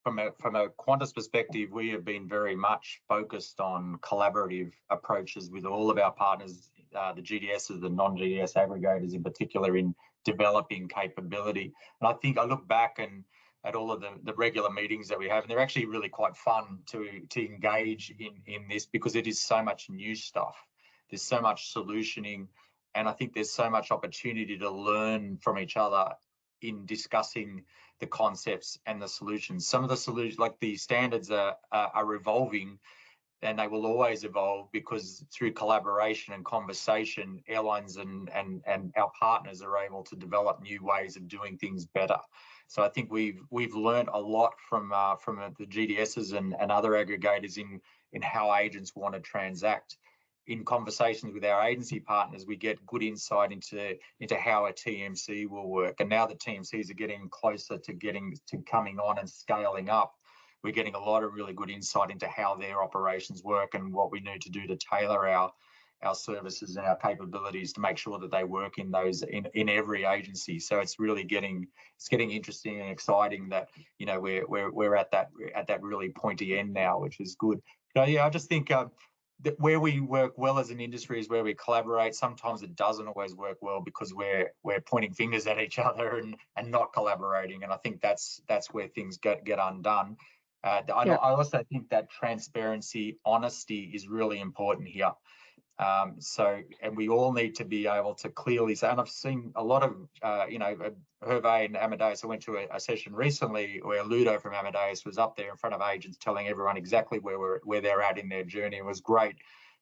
from a Qantas perspective, we have been very much focused on collaborative approaches with all of our partners, the GDSs, the non-GDS aggregators in particular, in developing capability. And I think I look back and at all of the regular meetings that we have, and they're actually really quite fun to engage in this, because it is so much new stuff. There's so much solutioning, and I think there's so much opportunity to learn from each other in discussing the concepts and the solutions. Some of the solutions, like the standards, are evolving, and they will always evolve, because through collaboration and conversation, airlines and our partners are able to develop new ways of doing things better. So I think we've learned a lot from the GDSs and other aggregators in how agents want to transact. In conversations with our agency partners, we get good insight into how a TMC will work. And now that TMCs are getting closer to coming on and scaling up, we're getting a lot of really good insight into how their operations work and what we need to do to tailor our services and our capabilities to make sure that they work in those in every agency. So it's really getting interesting and exciting that, you know, we're at that really pointy end now, which is good. So yeah, I just think that where we work well as an industry is where we collaborate. Sometimes it doesn't always work well because we're pointing fingers at each other and not collaborating. And I think that's where things get undone. I also think that transparency, honesty is really important here. And we all need to be able to clearly say, and I've seen a lot of, Hervé and Amadeus. I went to a session recently where Ludo from Amadeus was up there in front of agents telling everyone exactly where they're at in their journey. It was great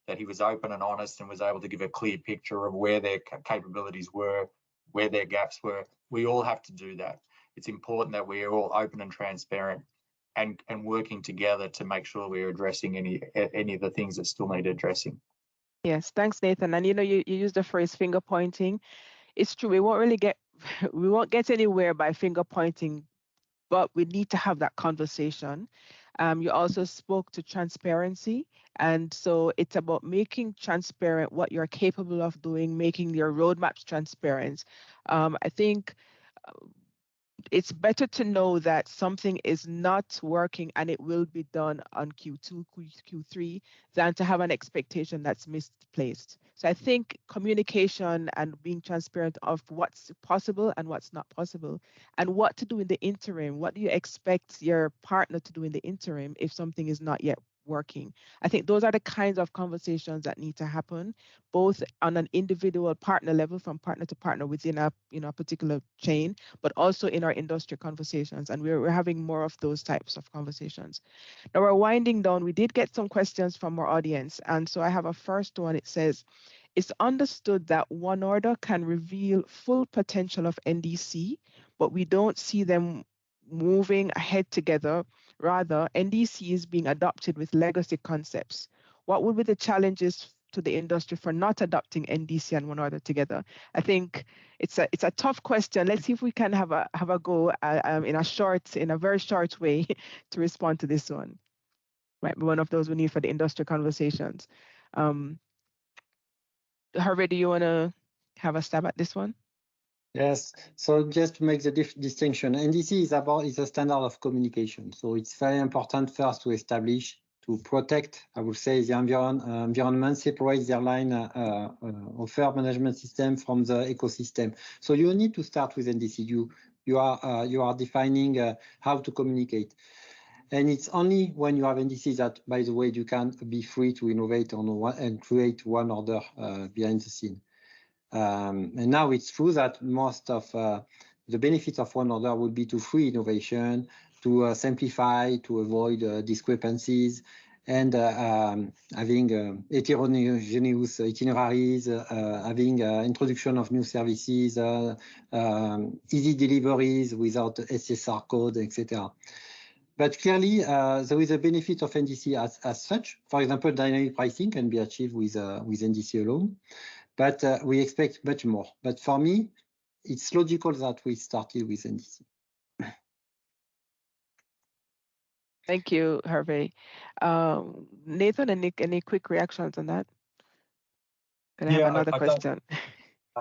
that he was open and honest and was able to give a clear picture of where their capabilities were, where their gaps were. We all have to do that. It's important that we're all open and transparent and working together to make sure we're addressing any of the things that still need addressing. Yes, thanks, Nathan. And you know, you used the phrase finger pointing. It's true. We won't get anywhere by finger pointing, but we need to have that conversation. You also spoke to transparency. And so it's about making transparent what you're capable of doing, making your roadmaps transparent. I think it's better to know that something is not working and it will be done on Q2, Q3 than to have an expectation that's misplaced. So I think communication and being transparent of what's possible and what's not possible and what to do in the interim. What do you expect your partner to do in the interim if something is not yet working? I think those are the kinds of conversations that need to happen, both on an individual partner level, from partner to partner within a particular chain, but also in our industry conversations. And we're having more of those types of conversations. Now we're winding down. We did get some questions from our audience. And so I have a first one. It says, it's understood that one order can reveal full potential of NDC, but we don't see them moving ahead together. Rather, NDC is being adopted with legacy concepts. What would be the challenges to the industry for not adopting NDC and one order together? I think it's a tough question. Let's see if we can have a go in a very short way to respond to this one. Might be one of those we need for the industry conversations. Hervé, do you want to have a stab at this one? Yes. So just to make the distinction, NDC is a standard of communication. So it's very important first to establish, to protect, I would say, the environment, separate the airline offer management system from the ecosystem. So you need to start with NDC. You are defining how to communicate. And it's only when you have NDC that, by the way, you can be free to innovate and create one order behind the scene. And now it's true that most of the benefits of one order would be to free innovation, to simplify, to avoid discrepancies, and having heterogeneous itineraries, having introduction of new services, easy deliveries without SSR code, etc. But clearly, there is a benefit of NDC as such. For example, dynamic pricing can be achieved with NDC alone. But we expect much more. But for me, it's logical that we started with NDC. Thank you, Hervé. Nathan, any quick reactions on that? Can I have another question?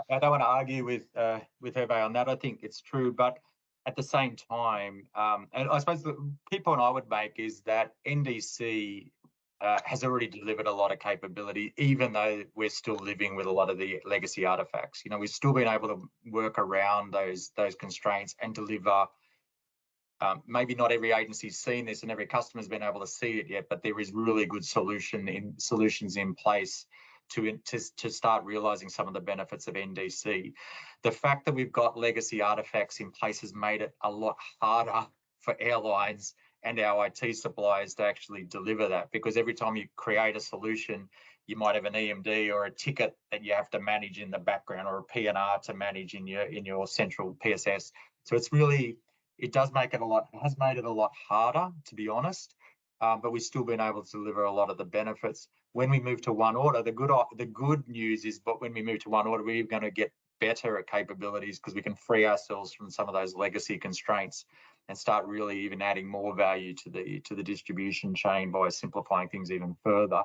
I don't want to argue with Hervé on that. I think it's true, but at the same time, and I suppose the key point I would make is that NDC has already delivered a lot of capability, even though we're still living with a lot of the legacy artifacts. You know, we've still been able to work around those constraints and deliver. Maybe not every agency's seen this and every customer's been able to see it yet, but there is really good solutions in place to start realizing some of the benefits of NDC. The fact that we've got legacy artifacts in place has made it a lot harder for airlines and our IT suppliers to actually deliver that, because every time you create a solution, you might have an EMD or a ticket that you have to manage in the background, or a PNR to manage in your central PSS. So it's really, it has made it a lot harder, to be honest, but we've still been able to deliver a lot of the benefits. When we move to one order, the good news is, but when we move to one order, we're going to get better at capabilities because we can free ourselves from some of those legacy constraints and start really even adding more value to the distribution chain by simplifying things even further.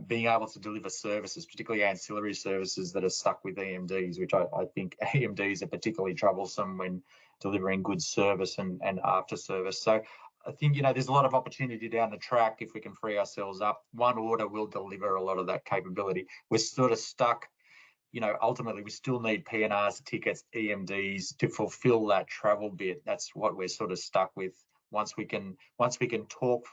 being able to deliver services, particularly ancillary services that are stuck with EMDs, which I think EMDs are particularly troublesome when delivering good service and after service. So I think, there's a lot of opportunity down the track if we can free ourselves up. One order will deliver a lot of that capability. We're sort of stuck, ultimately we still need PNRs, tickets, EMDs to fulfill that travel bit. That's what we're sort of stuck with. Once we can talk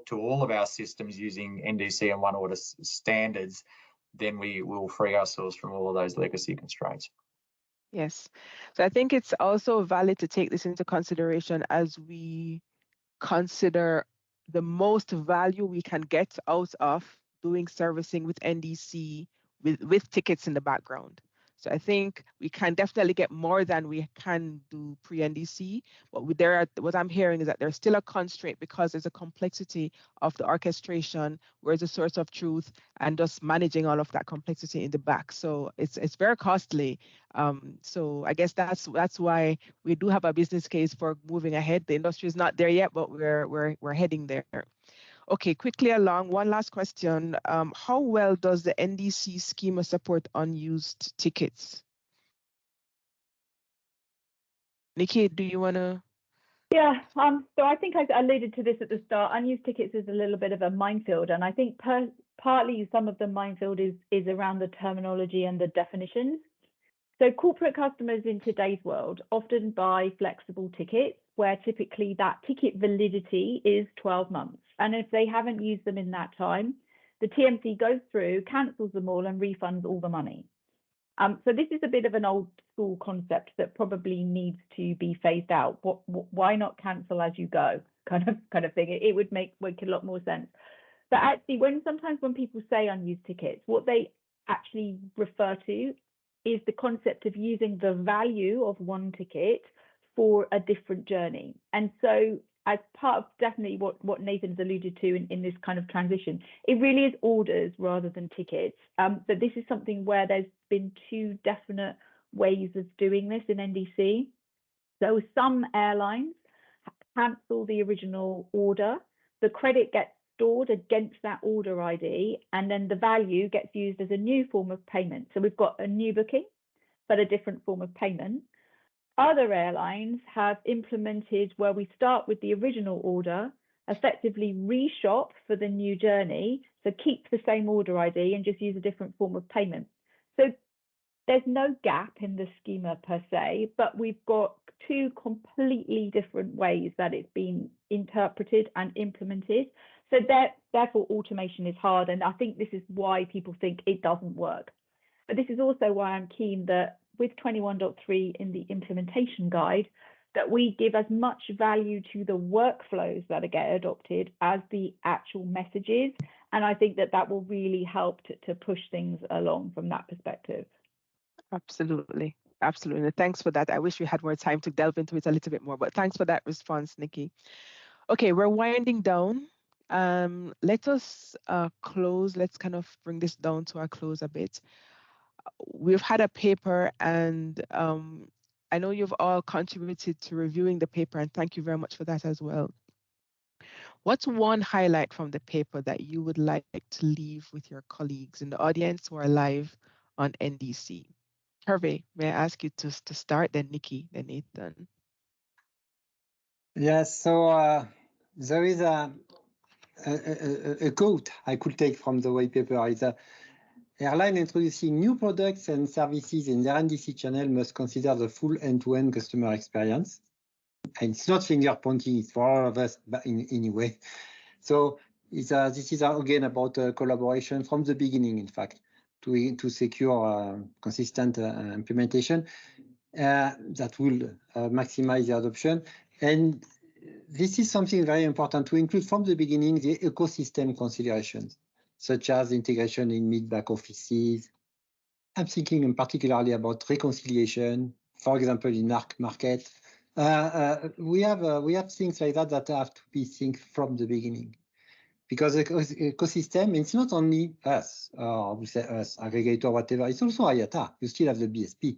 to all of our systems using NDC and one order standards, then we will free ourselves from all of those legacy constraints. Yes. So I think it's also valid to take this into consideration as we consider the most value we can get out of doing servicing with NDC with tickets in the background. So I think we can definitely get more than we can do pre-NDC, but what I'm hearing is that there's still a constraint because there's a complexity of the orchestration, where's the source of truth, and just managing all of that complexity in the back. So it's very costly. So I guess that's why we do have a business case for moving ahead. The industry is not there yet, but we're heading there. Okay, quickly along, one last question. How well does the NDC schema support unused tickets? Nikki, do you want to? Yeah, so I think I alluded to this at the start. Unused tickets is a little bit of a minefield, and I think partly some of the minefield is around the terminology and the definitions. So corporate customers in today's world often buy flexible tickets where typically that ticket validity is 12 months. And if they haven't used them in that time, the TMC goes through, cancels them all and refunds all the money. So this is a bit of an old school concept that probably needs to be phased out. Why not cancel as you go kind of thing? It would make a lot more sense. But actually, sometimes when people say unused tickets, what they actually refer to is the concept of using the value of one ticket for a different journey. And so as part of definitely what Nathan's alluded to in this kind of transition, it really is orders rather than tickets. But this is something where there's been two definite ways of doing this in NDC. So some airlines cancel the original order, the credit gets stored against that order ID, and then the value gets used as a new form of payment. So we've got a new booking, but a different form of payment. Other airlines have implemented where we start with the original order, effectively reshop for the new journey, so keep the same order ID and just use a different form of payment. So there's no gap in the schema per se, but we've got two completely different ways that it's been interpreted and implemented. So therefore, automation is hard. And I think this is why people think it doesn't work. But this is also why I'm keen that with 21.3 in the implementation guide, that we give as much value to the workflows that get adopted as the actual messages. And I think that will really help to push things along from that perspective. Absolutely. Absolutely. Thanks for that. I wish we had more time to delve into it a little bit more, but thanks for that response, Nikki. Okay, we're winding down. Let us close. Let's kind of bring this down to a close a bit. We've had a paper, and I know you've all contributed to reviewing the paper, and thank you very much for that as well. What's one highlight from the paper that you would like to leave with your colleagues in the audience who are live on NDC? Hervé, may I ask you to start, then Nikki, then Nathan. Yes, so there is a quote I could take from the white paper. Is airline introducing new products and services in their NDC channel must consider the full end-to-end customer experience. And it's not finger pointing, it's for all of us, but in any way. So this is again about collaboration from the beginning, in fact, to secure consistent implementation that will maximize the adoption. And this is something very important to include from the beginning, the ecosystem considerations, such as integration in mid-back offices. I'm thinking in particularly about reconciliation, for example, in ARC market. We have things like that have to be think from the beginning, because the ecosystem, it's not only us, or we say us, aggregator, whatever. It's also IATA. You still have the BSP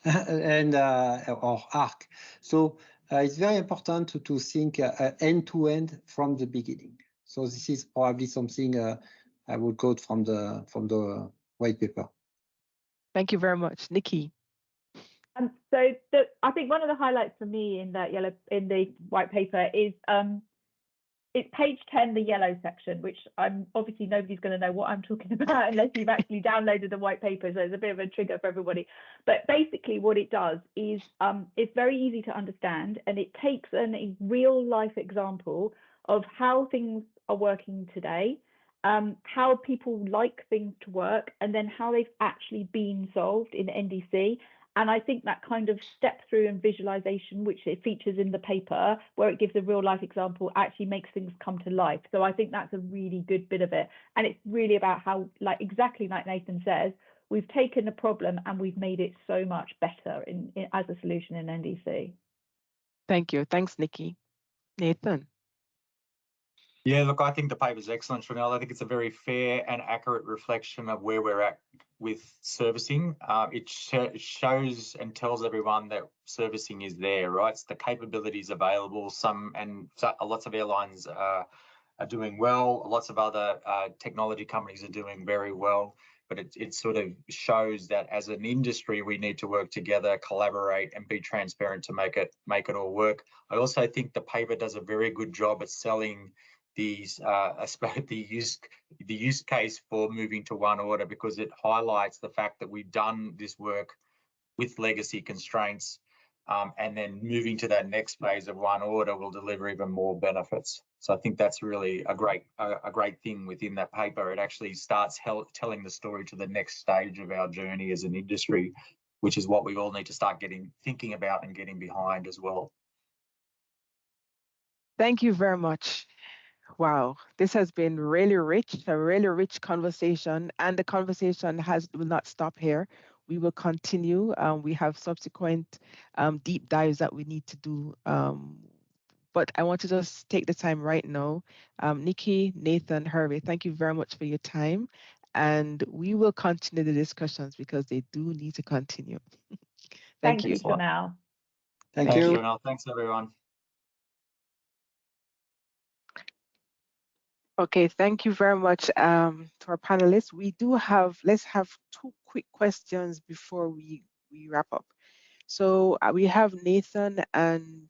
and or ARC. So it's very important to think end to end from the beginning. So this is probably something I would quote from the white paper. Thank you very much, Nikki. So I think one of the highlights for me in the white paper is it's page 10, the yellow section, which I'm obviously nobody's going to know what I'm talking about unless you've actually downloaded the white paper. So it's a bit of a trigger for everybody. But basically what it does is it's very easy to understand, and it takes a real life example of how things are working today, how people like things to work, and then how they've actually been solved in NDC. And I think that kind of step through and visualization, which it features in the paper, where it gives a real life example, actually makes things come to life. So I think that's a really good bit of it. And it's really about how, like exactly like Nathan says, we've taken a problem and we've made it so much better as a solution in NDC. Thank you. Thanks, Nikki. Nathan. Yeah, look, I think the paper is excellent, Chanel. I think it's a very fair and accurate reflection of where we're at with servicing. It shows and tells everyone that servicing is there, right? It's the capabilities available. Lots of airlines are doing well. Lots of other technology companies are doing very well. But it sort of shows that as an industry, we need to work together, collaborate, and be transparent to make it all work. I also think the paper does a very good job at selling the use case for moving to one order, because it highlights the fact that we've done this work with legacy constraints, and then moving to that next phase of one order will deliver even more benefits. So I think that's really a great thing within that paper. It actually starts telling the story to the next stage of our journey as an industry, which is what we all need to start thinking about and getting behind as well. Thank you very much. Wow, this has been really rich, a really rich conversation, and the conversation will not stop here. We will continue. We have subsequent deep dives that we need to do. But I want to just take the time right now. Nikki, Nathan, Hervé, thank you very much for your time. And we will continue the discussions because they do need to continue. Thank you. Chanel. Thank you. Chanel. Thanks, everyone. Okay, thank you very much to our panelists. Let's have two quick questions before we wrap up. So we have Nathan and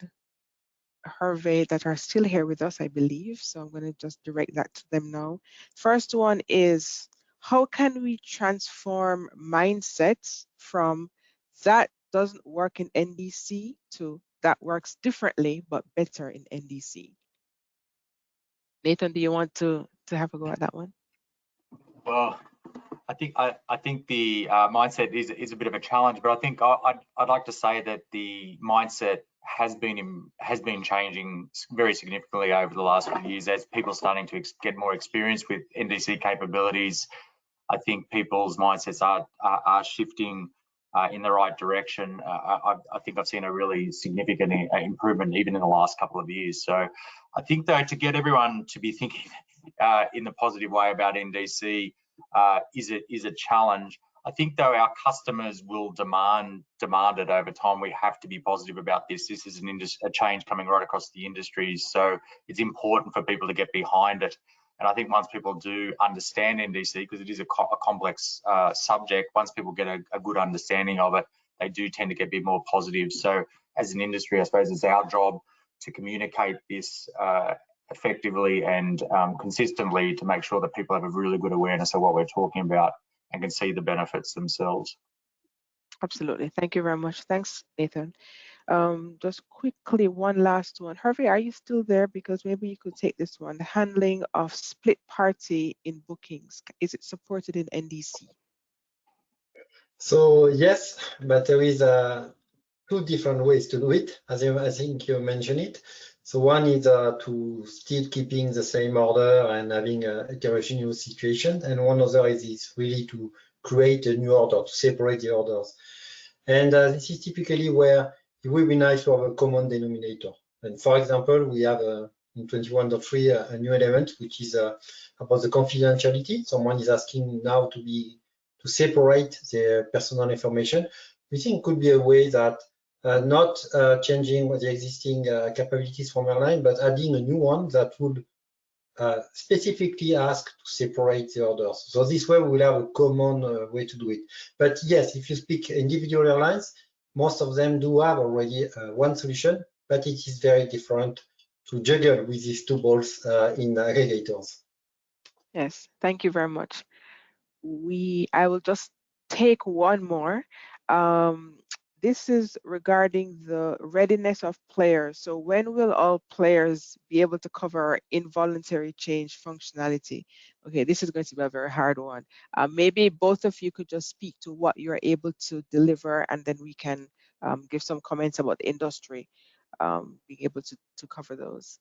Hervé that are still here with us, I believe. So I'm going to just direct that to them now. First one is, how can we transform mindsets from that doesn't work in NDC to that works differently but better in NDC? Nathan, do you want to have a go at that one? Well, I think the mindset is a bit of a challenge, but I think I'd like to say that the mindset has been changing very significantly over the last few years as people starting to get more experience with NDC capabilities. I think people's mindsets are shifting in the right direction. I think I've seen a really significant improvement even in the last couple of years. So I think though, to get everyone to be thinking in the positive way about NDC is a challenge. I think though our customers will demand it over time. We have to be positive about this. This is a change coming right across the industry, so it's important for people to get behind it. And I think once people do understand NDC, because it is a complex subject, once people get a good understanding of it, they do tend to get a bit more positive. So as an industry, I suppose it's our job to communicate this effectively and consistently to make sure that people have a really good awareness of what we're talking about and can see the benefits themselves. Absolutely. Thank you very much. Thanks, Nathan. Just quickly, one last one. Hervé, are you still there? Because maybe you could take this one. Handling of split party in bookings. Is it supported in NDC? So yes, but there is two different ways to do it, as I think you mentioned it. So one is to still keeping the same order and having a heterogeneous situation, and one other is really to create a new order, to separate the orders. And this is typically where it would be nice to have a common denominator. And for example, we have in 21.3 a new element, which is about the confidentiality. Someone is asking now to separate the personal information. We think could be a way that not changing the existing capabilities from airline, but adding a new one that would specifically ask to separate the orders. So this way we will have a common way to do it. But yes, if you speak individual airlines, most of them do have already one solution, but it is very different to juggle with these two balls in aggregators. Yes, thank you very much. I will just take one more. This is regarding the readiness of players. So when will all players be able to cover involuntary change functionality? Okay, this is going to be a very hard one. Maybe both of you could just speak to what you're able to deliver, and then we can give some comments about the industry being able to cover those.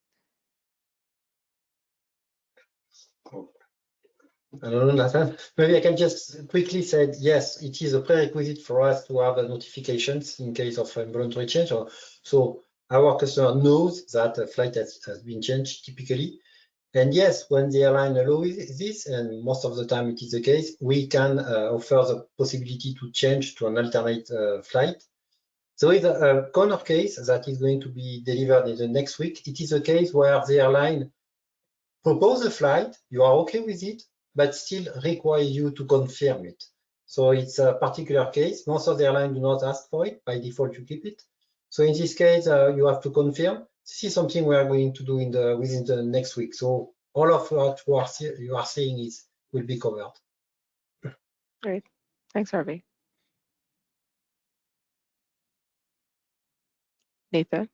I don't know, Nathan. Maybe I can just quickly say, yes, it is a prerequisite for us to have notifications in case of involuntary change. So our customer knows that a flight has been changed typically. And yes, when the airline allows this, and most of the time it is the case, we can offer the possibility to change to an alternate flight. So it's a corner case that is going to be delivered in the next week. It is a case where the airline propose a flight, you are okay with it, but still require you to confirm it. So it's a particular case. Most of the airlines do not ask for it. By default, you keep it. So in this case, you have to confirm. This is something we are going to do within the next week. So all of what you are seeing will be covered. Great. Thanks, Harvey. Nathan?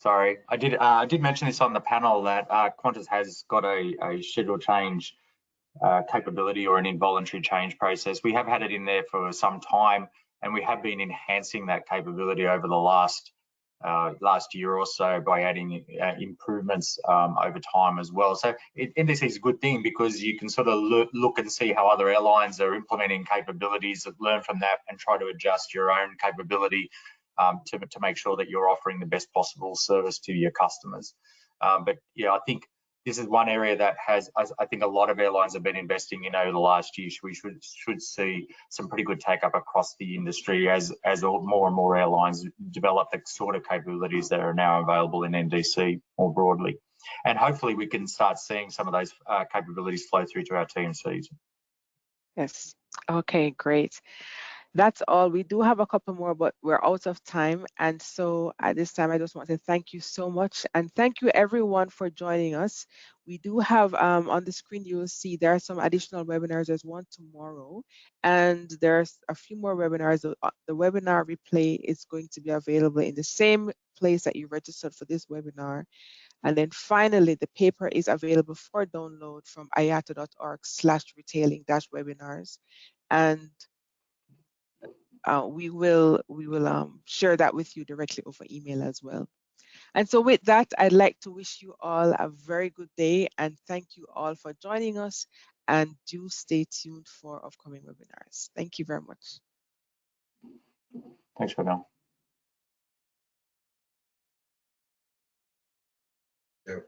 Sorry, I did mention this on the panel that Qantas has got a schedule change capability or an involuntary change process. We have had it in there for some time, and we have been enhancing that capability over the last year or so by adding improvements over time as well. So NDC is a good thing because you can sort of look and see how other airlines are implementing capabilities, learn from that, and try to adjust your own capability to make sure that you're offering the best possible service to your customers. But yeah, I think this is one area that I think a lot of airlines have been investing in over the last year. We should see some pretty good take up across the industry as more and more airlines develop the sort of capabilities that are now available in NDC more broadly. And hopefully we can start seeing some of those capabilities flow through to our TMCs. Yes. Okay, great. That's all. We do have a couple more, but we're out of time. And so at this time, I just want to thank you so much. And thank you everyone for joining us. We do have on the screen, you will see there are some additional webinars. There's one tomorrow, and there's a few more webinars. The webinar replay is going to be available in the same place that you registered for this webinar. And then finally, the paper is available for download from iata.org/retailing-webinars. And we will share that with you directly over email as well. And so with that, I'd like to wish you all a very good day and thank you all for joining us, and do stay tuned for upcoming webinars. Thank you very much. Thanks, Fabien. Yeah.